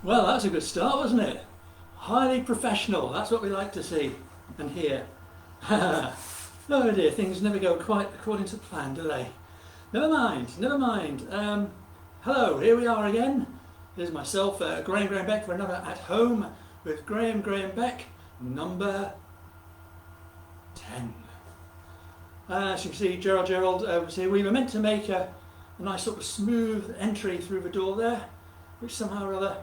Well, that was a good start, wasn't it? Highly professional, that's what we like to see and hear. Oh dear, things never go quite according to plan, do they? Never mind, never mind. Hello, here we are again. Here's myself, Graham Beck, for another At Home with Graham Beck, number 10. As you can see, Gerald was here. We were meant to make a nice sort of smooth entry through the door there, which somehow or other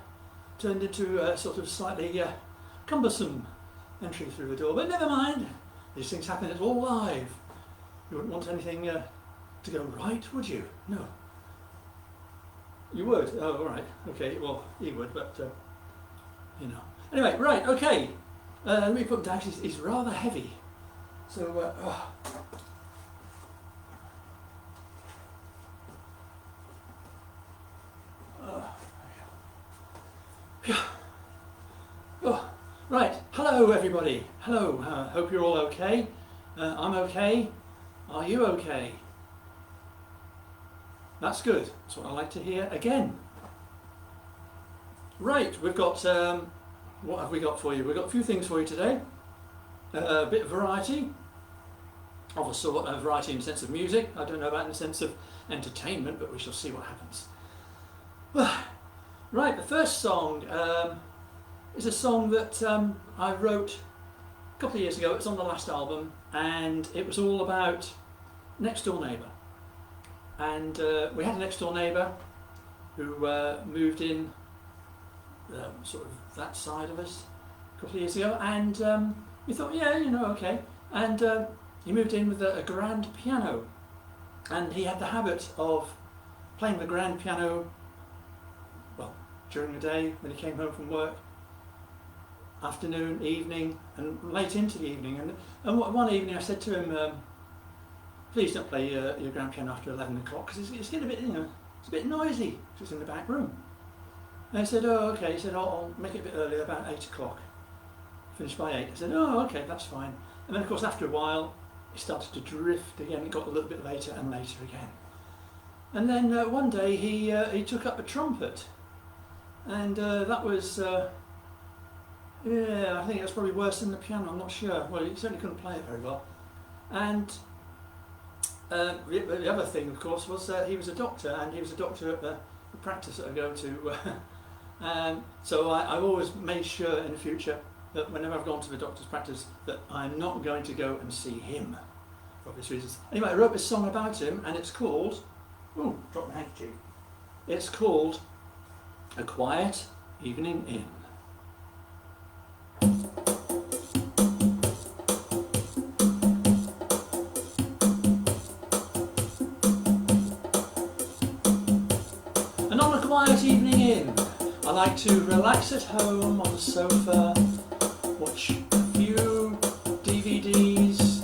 turned into a sort of slightly cumbersome entry through the door, but never mind, these things happen, it's all live. You wouldn't want anything to go right, would you? No. You would? Oh, all right, okay, well, he would, but, you know. Anyway, right, okay, let me put him down, he's rather heavy, so, Oh, right, hello everybody, hello, hope you're all okay. I'm okay, are you okay? That's good, that's what I like to hear again. Right, we've got, what have we got for you? We've got a few things for you today. A bit of variety, of a sort of variety in the sense of music. I don't know about in the sense of entertainment, but we shall see what happens. Right, the first song is a song that I wrote a couple of years ago. It's on the last album, and it was all about next door neighbour. And we had a next door neighbour who moved in sort of that side of us a couple of years ago, and we thought, yeah, you know, okay. And he moved in with a grand piano, and he had the habit of playing the grand piano, well, during the day when he came home from work, afternoon, evening, and late into the evening. And one evening I said to him, please don't play your grand piano after 11 o'clock, because it's getting a bit, you know, it's a bit noisy, just in the back room. And I said, oh, okay. He said, oh, I'll make it a bit earlier, about 8 o'clock. Finish by 8. I said, oh, okay, that's fine. And then, of course, after a while, it started to drift again. It got a little bit later and later again. And then one day he took up a trumpet, and that was, yeah, I think it was probably worse than the piano, I'm not sure. Well, he certainly couldn't play it very well. And the other thing, of course, was he was a doctor, and he was a doctor at the practice that I go to. So I've always made sure in the future that whenever I've gone to the doctor's practice that I'm not going to go and see him, for obvious reasons. Anyway, I wrote this song about him, and it's called, ooh, drop my handkerchief. It's called A Quiet Evening In. And on a quiet evening in, I like to relax at home on the sofa, watch a few DVDs,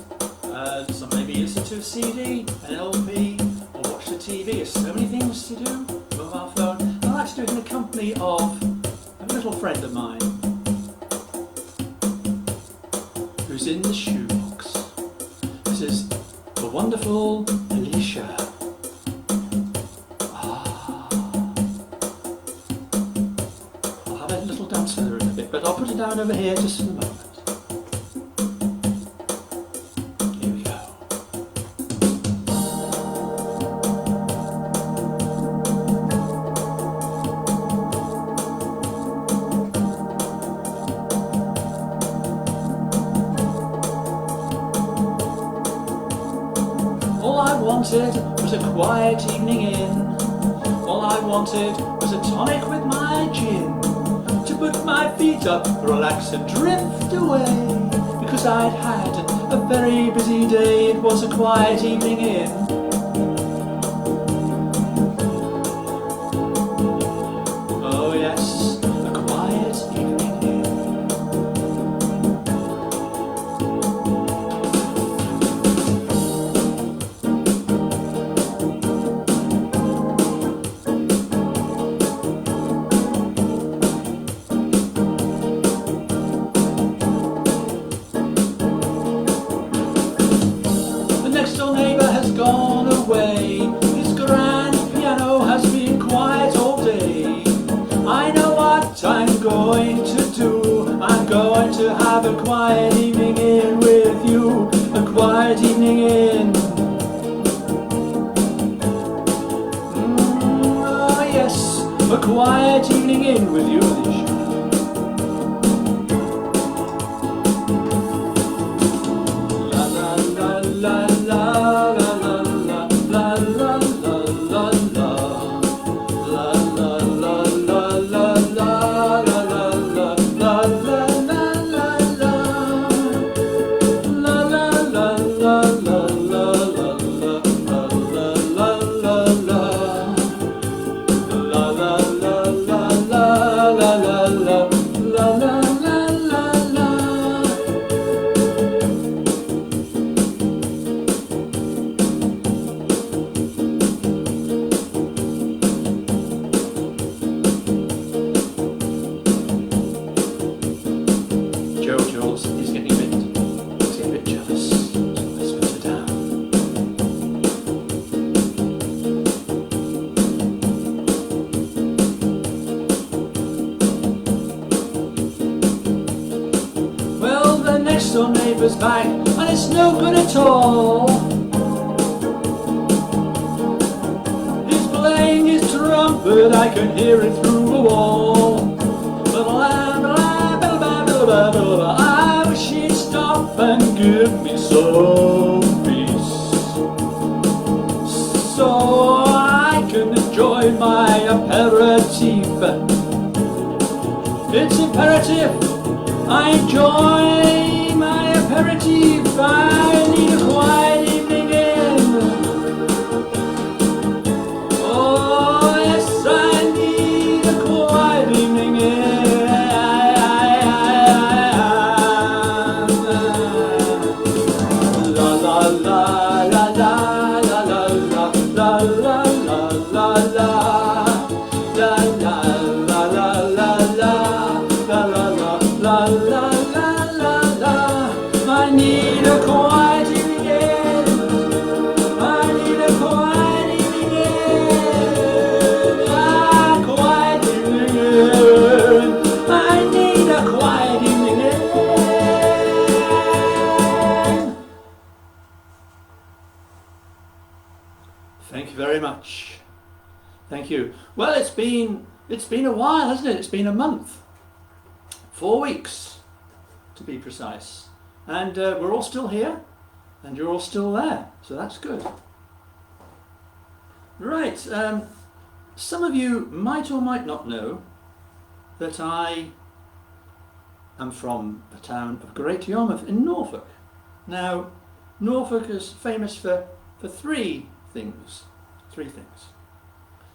so maybe listen to a CD, an LP, or watch the TV. There's so many things to do, mobile phone. And I like to do it in the company of a little friend of mine who's in the shoebox. This is the wonderful Alicia. Dance with her in a bit, but I'll put it down over here just for the moment. Here we go. All I wanted was a quiet evening in. All I wanted was a tonic with my gin. Put my feet up, relax and drift away, because I'd had a very busy day. It was a quiet evening in. Oh yes, a quiet evening in. Gone away. His grand piano has been quiet all day. I know what what I'm going to do. I'm going to have a quiet evening in with you, a quiet evening in. Oh yes, a quiet evening in with you, Alicia. La la la la la la la la la la la la. He's getting a bit jealous, so let's put her down. Well, the next door neighbour's back, and it's no good at all. He's playing his trumpet, I can hear it through a wall. I wish he'd stop and give me some peace, so I can enjoy my aperitif. It's imperative I enjoy my aperitif. I need a quiet evening in. Oh yes, I need a quiet evening in. I need a quiet evening in. I need a quiet evening in. A quiet evening in. I need a quiet evening in. Thank you very much. Thank you. Well, it's been a while, hasn't it? It's been a month. 4 weeks, to be precise. And we're all still here, and you're all still there, so that's good. Right, some of you might or might not know that I am from the town of Great Yarmouth in Norfolk. Now, Norfolk is famous for three things.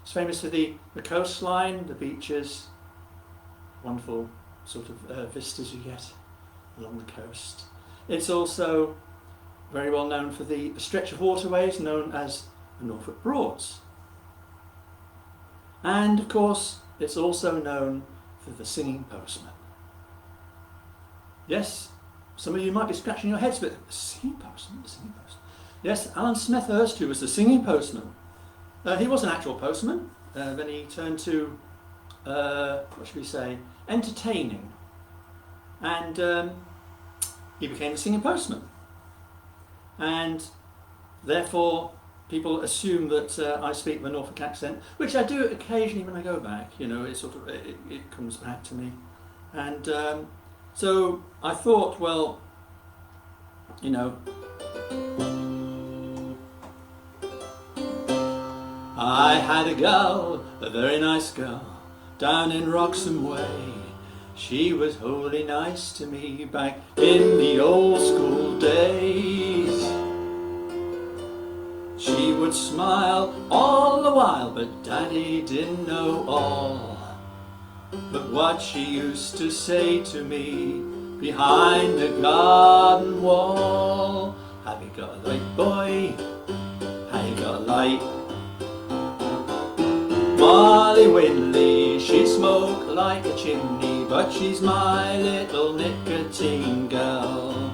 It's famous for the coastline, the beaches, wonderful sort of vistas you get along the coast. It's also very well known for the stretch of waterways known as the Norfolk Broads. And of course, it's also known for the singing postman. Yes, some of you might be scratching your heads, but the singing postman, the singing postman. Yes, Alan Smethurst, who was the singing postman. He was an actual postman, then he turned to, what should we say, entertaining. And he became a singing postman. And therefore, people assume that I speak with a Norfolk accent, which I do occasionally when I go back. You know, it sort of it comes back to me. And so I thought, well, you know, I had a girl, a very nice girl, down in Wroxham Way. She was wholly nice to me back in the old school days. She would smile all the while, but Daddy didn't know all. But what she used to say to me behind the garden wall: have you got a light, boy? Have you got a light? Molly Winley, she smoked like a chimney, but she's my little nicotine girl.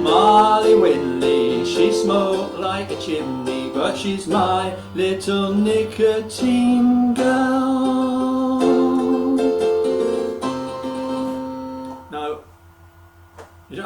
Molly Winley, she smoked like a chimney, but she's my little nicotine girl.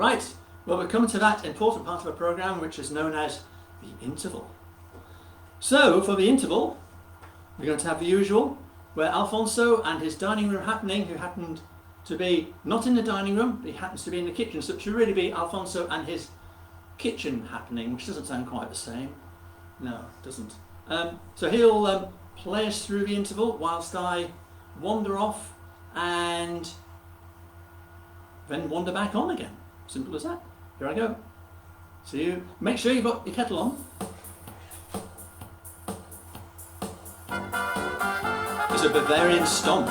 Right, well, we're coming to that important part of our programme which is known as the interval. So, for the interval, we're going to have the usual, where Alfonso and his dining room happening, who happened to be not in the dining room, he happens to be in the kitchen, so it should really be Alfonso and his kitchen happening, which doesn't sound quite the same. No, it doesn't. So he'll play us through the interval whilst I wander off and then wander back on again. Simple as that. Here I go. See you. Make sure you've got your kettle on. It's a Bavarian stomp.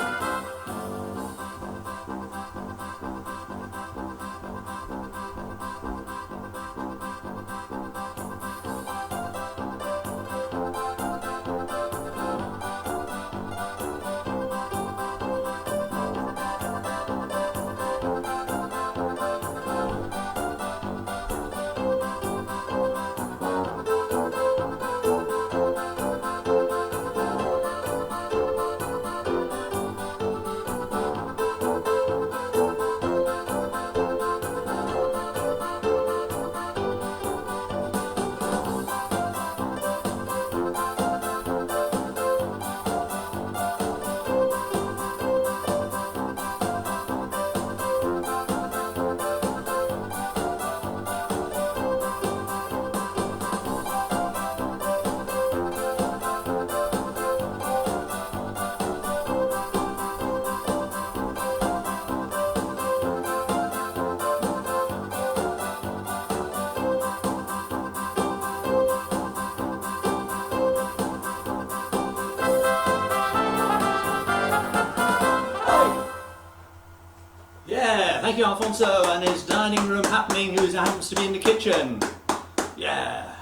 Thank you, Alfonso, and his dining room happening, who happens to be in the kitchen. Yeah,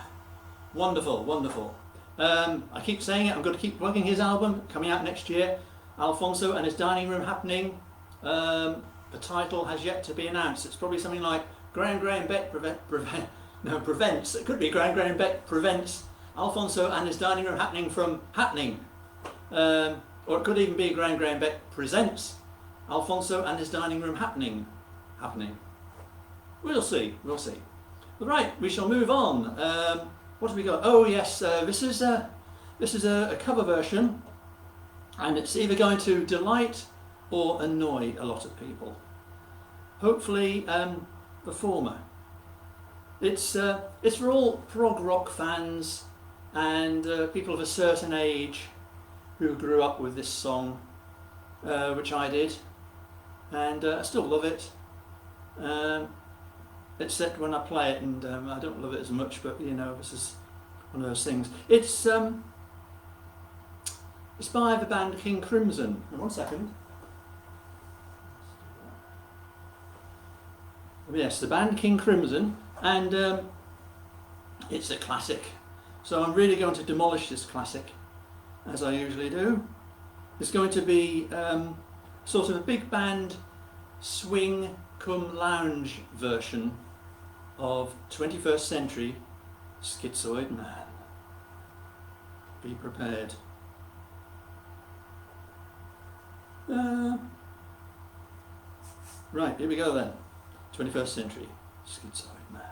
wonderful, wonderful. I keep saying it, I'm going to keep plugging his album, coming out next year, Alfonso and his dining room happening. The title has yet to be announced. It's probably something like Graham Beck prevents, it could be Graham Beck prevents Alfonso and his dining room happening from happening. Or it could even be Graham Beck presents Alfonso and his dining room happening. We'll see. Right, we shall move on. What have we got? Oh yes, this is a cover version, and it's either going to delight or annoy a lot of people. Hopefully, the former. It's for all prog rock fans and people of a certain age who grew up with this song, which I did. And I still love it, except when I play it, and I don't love it as much, but you know, this is one of those things. It's by the band King Crimson. One second. Yes, the band King Crimson, and it's a classic. So I'm really going to demolish this classic, as I usually do. It's going to be sort of a big band swing cum lounge version of 21st century Schizoid Man. Be prepared. Right, here we go then. 21st century Schizoid Man.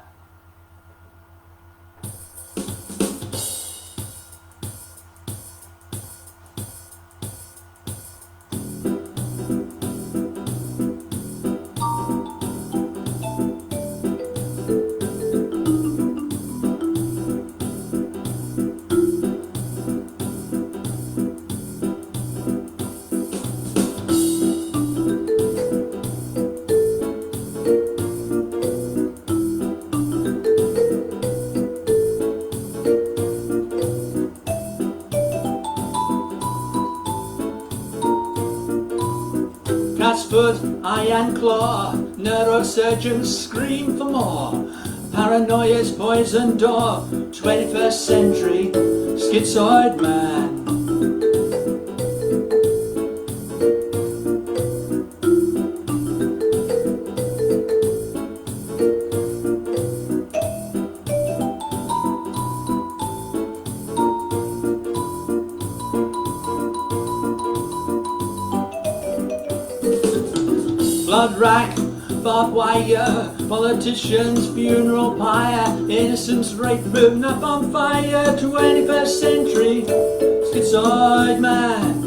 Foot, eye and claw, neurosurgeons scream for more. Paranoia's poison door, 21st century Schizoid Man. Blood rack, barbed wire, Politicians' funeral pyre, innocents raped, burning up on fire. 21st century schizoid man.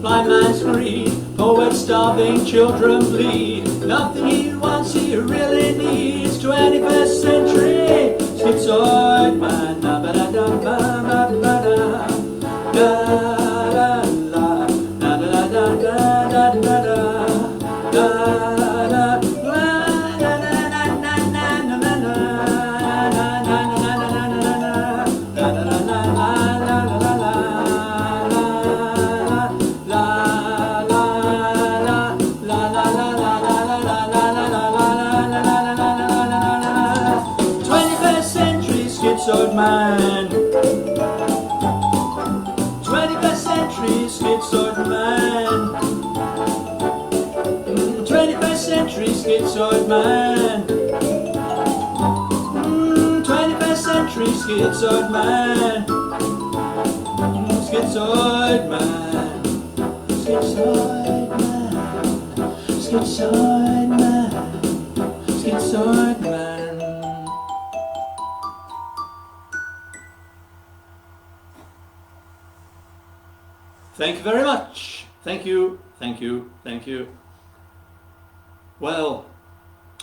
Blind man's greed, poets starving, children bleed. Nothing he wants, he really needs. 21st century schizoid man. Da ba da da ba ba ba da. Da da la. Da da da da da da da. Da da la. Da da da da da da da schizoid man. 21st century schizoid man. 21st century schizoid man. 21st century schizoid man. Schizoid man. Schizoid man. Schizoid man. Schizoid man. Thank you very much. Thank you, thank you, thank you. Well,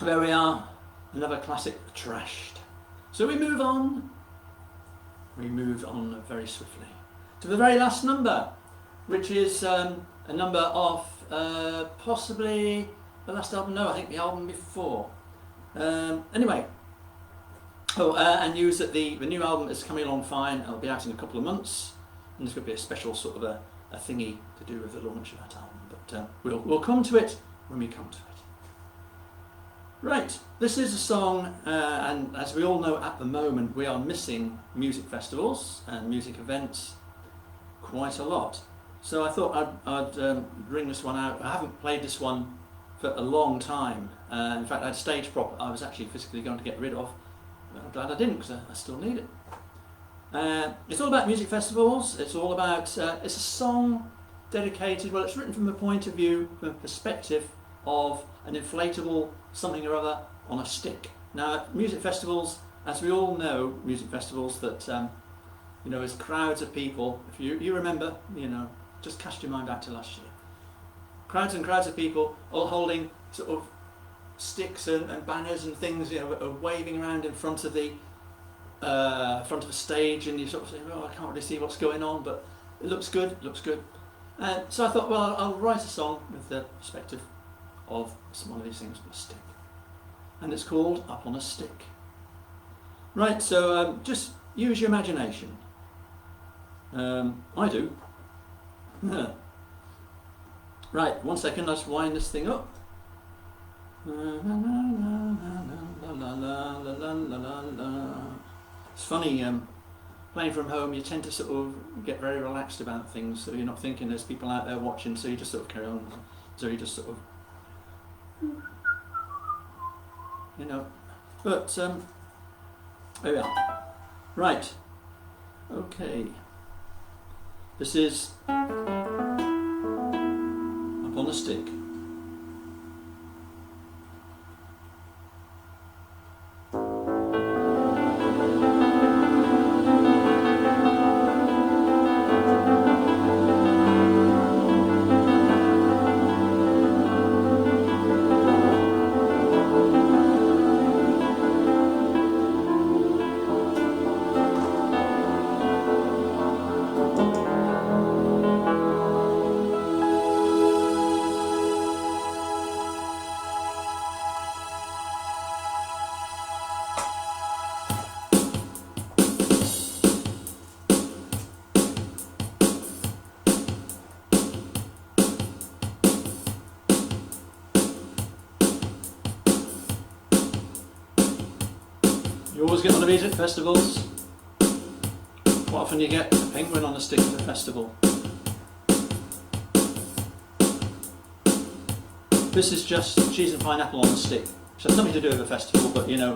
there we are, another classic trashed. So we move on very swiftly to the very last number, which is a number of possibly the last album, no, I think the album before. Anyway, and news that the new album is coming along fine. It'll be out in a couple of months, and there's going to be a special sort of a thingy to do with the launch of that album, but we'll come to it when we come to it. Right, this is a song, and as we all know at the moment, we are missing music festivals and music events quite a lot. So I thought I'd bring this one out. I haven't played this one for a long time. In fact, I had a stage prop I was actually physically going to get rid of. I'm glad I didn't, because I still need it. It's all about music festivals. It's all about, it's a song dedicated, well, it's written from the point of view, from the perspective of an inflatable something or other on a stick. Now, music festivals, as we all know, music festivals that, you know, as crowds of people, if you remember, you know, just cast your mind back to last year. Crowds and crowds of people all holding sort of sticks and banners and things, you know, are waving around in front of the front of a stage, and you sort of say, oh, I can't really see what's going on, but it looks good, it looks good. So I thought, well, I'll write a song with the perspective of one of these things with a stick. And it's called Up on a Stick. Right, so just use your imagination. I do. Right, 1 second, let's wind this thing up. It's funny, playing from home, you tend to sort of get very relaxed about things, so you're not thinking there's people out there watching, so you just sort of carry on. So you just sort of, you know, but there we are. Right, okay. This is Up on a Stick. You always get one of these at festivals. Quite often you get a penguin on a stick at a festival. This is just cheese and pineapple on a stick, which has nothing to do with a festival, but you know,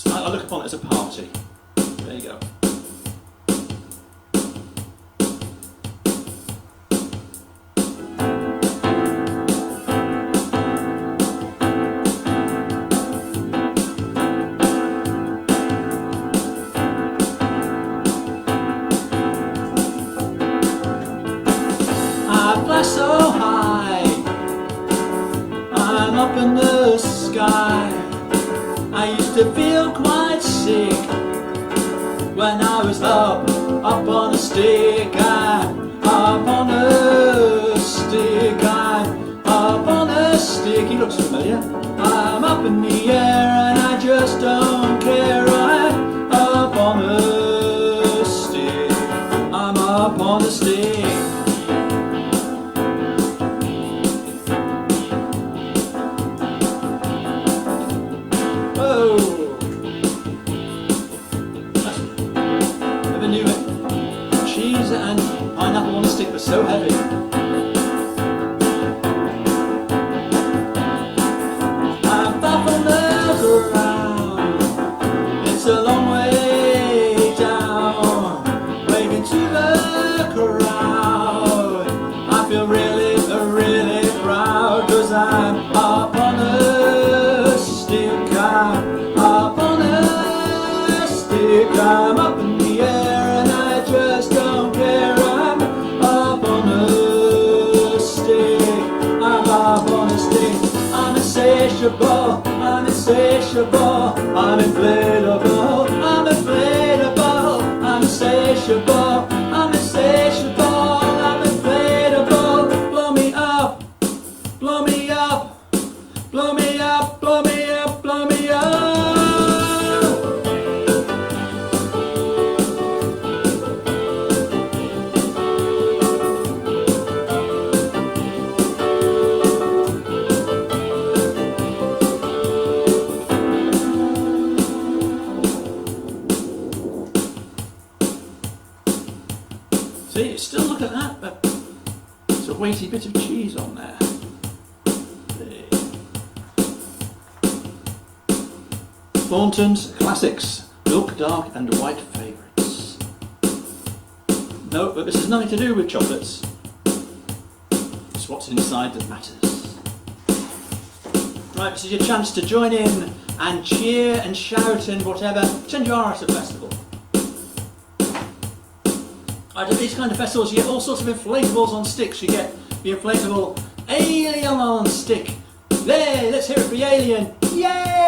I look upon it as a party. There you go. I fly so high, I'm up in the sky. I used to feel quite sick when I was up on a stick. I'm up on a stick, I'm up on a stick. He looks familiar. I'm up in the air and I just don't care. I'm up on a stick, I'm up on a stick. Never knew it. Cheese and pineapple on a stick was so heavy. I'm far from the ground. It's a long way down. Waving to the crowd. I feel really, really proud, 'cause I'm up on a stick. I'm up on a stick. I'm up in the air and I just don't care. I'm up on a stick. I'm up on a stick. I'm insatiable. I'm insatiable. I'm inflatable. I'm inflatable. I'm insatiable. I'm insatiable. I'm inflatable. Blow me up. Blow me up. Blow me up. Blow me up. Blow me up. See, still look at that, but there's a weighty bit of cheese on there. Thornton's Classics, milk, dark and white favourites. No, but this has nothing to do with chocolates. It's what's inside that matters. Right, this is your chance to join in and cheer and shout and whatever. Pretend you are at a festival. At these kind of festivals you get all sorts of inflatables on sticks. You get the inflatable alien on stick. There, let's hear it for the alien. Yay!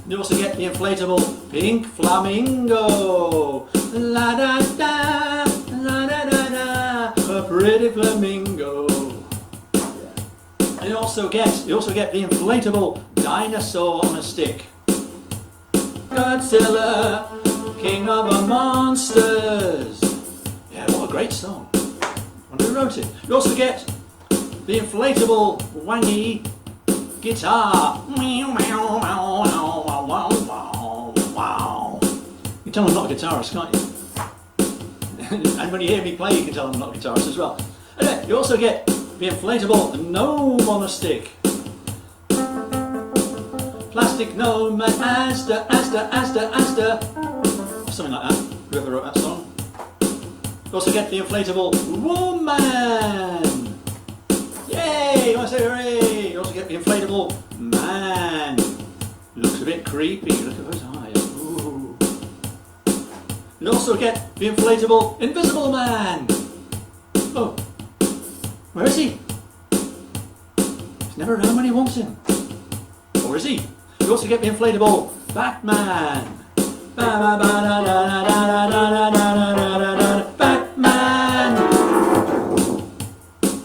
You also get the inflatable pink flamingo. La da da, la da da da, a pretty flamingo. And you also get the inflatable dinosaur on a stick. Godzilla, king of the monsters. Yeah, what a great song. I wonder who wrote it. You also get the inflatable wangy guitar. You can tell I'm not a guitarist, can't you? And when you hear me play, you can tell I'm not a guitarist as well. Anyway, you also get the inflatable gnome on a stick. Plastic gnome and Asta, Asta, Asta, Asta. Something like that, whoever wrote that song. You also get the inflatable woman. Yay! I say hooray! You also get the inflatable man. Looks a bit creepy, look at those eyes. Ooh. You also get the inflatable invisible man. Oh, where is he? He's never around when he wants him. Or is he? You also get the inflatable Batman. Batman.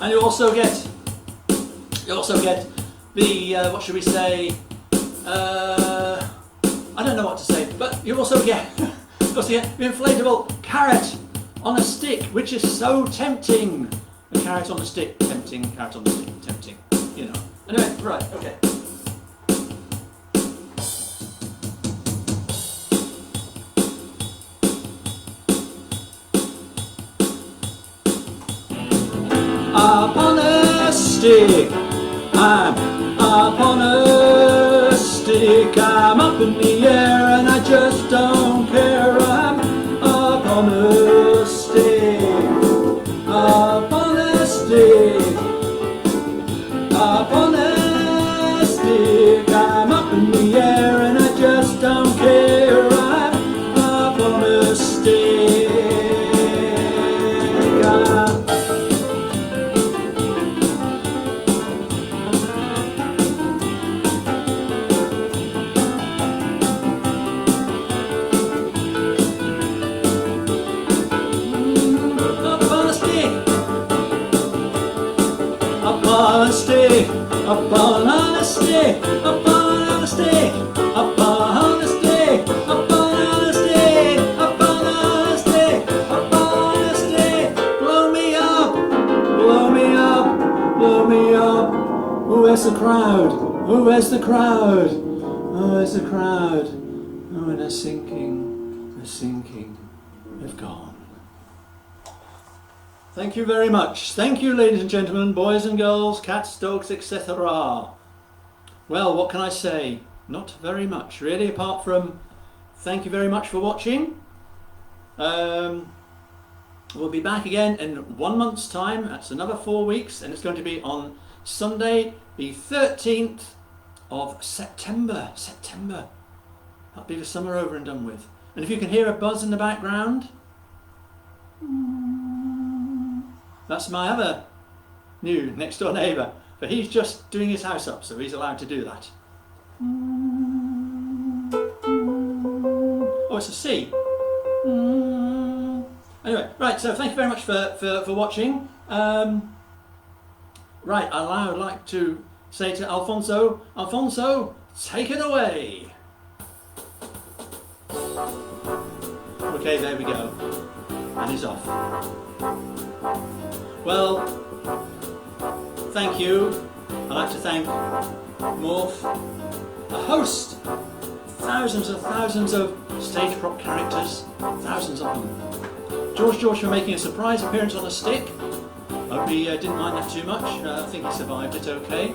And you also get the what should we say? I don't know what to say, but you also get the inflatable carrot on a stick, which is so tempting. A carrot on a stick, tempting. Carrot on a stick, tempting. You know. Anyway, right, okay. stick. I'm up on a stick. I'm up in the air and I just don't care. I'm up on a stick. Up on a stick. Up on a stick. I'm up in the air and I just don't care. I'm up on a stick. Up on a stick, up on a stick, up on a stick, up on a stick, up on a stick, up on a stick. Blow me up, blow me up, blow me up. Where's the crowd? Where's the crowd? Where's the crowd? Oh, and they're sinking, they've gone. Thank you very much. Thank you, ladies and gentlemen, boys and girls, cats, dogs, etc. Well, what can I say? Not very much, really, apart from thank you very much for watching. We'll be back again in 1 month's time. That's another 4 weeks, and it's going to be on Sunday, the 13th of September. That'll be the summer over and done with. And if you can hear a buzz in the background, that's my other new next door neighbour, but he's just doing his house up, so he's allowed to do that. Oh, it's a C. Anyway, right, so thank you very much for watching. Right, I would like to say to Alfonso, take it away. Okay, there we go. And he's off. Well, thank you. I'd like to thank Morph, a host, thousands of stage prop characters, thousands of them. George for making a surprise appearance on a stick. Hope he didn't mind that too much. I think he survived it okay.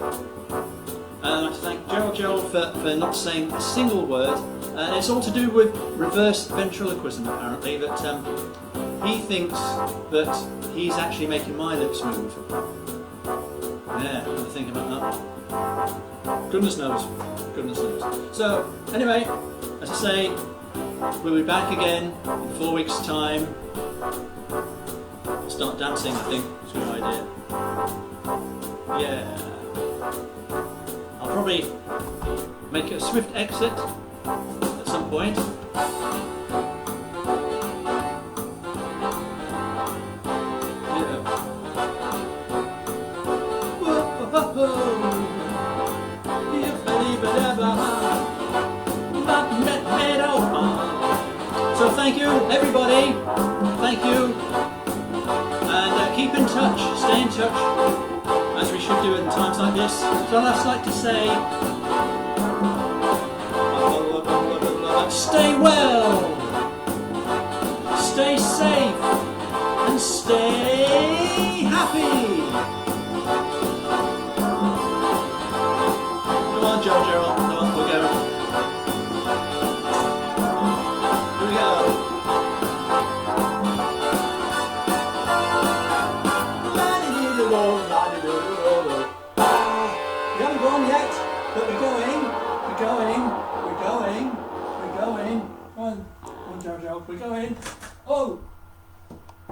I'd like to thank Gerald for not saying a single word. And it's all to do with reverse ventriloquism, apparently, that he thinks that he's actually making my lips move. Yeah, have to think about that. Goodness knows. So, anyway, as I say, we'll be back again in 4 weeks' time. Start dancing, I think, is a good idea. Yeah. I'll probably make a swift exit at some point. So thank you, everybody. Thank you. And keep in touch, stay in touch, as we should do in times like this. So I'd just like to say, stay well, stay safe, and stay happy. Come on, Jojo, come on, we'll go. Here we go. We haven't gone yet, but we're going. Come on, Jojo, we're going. Oh.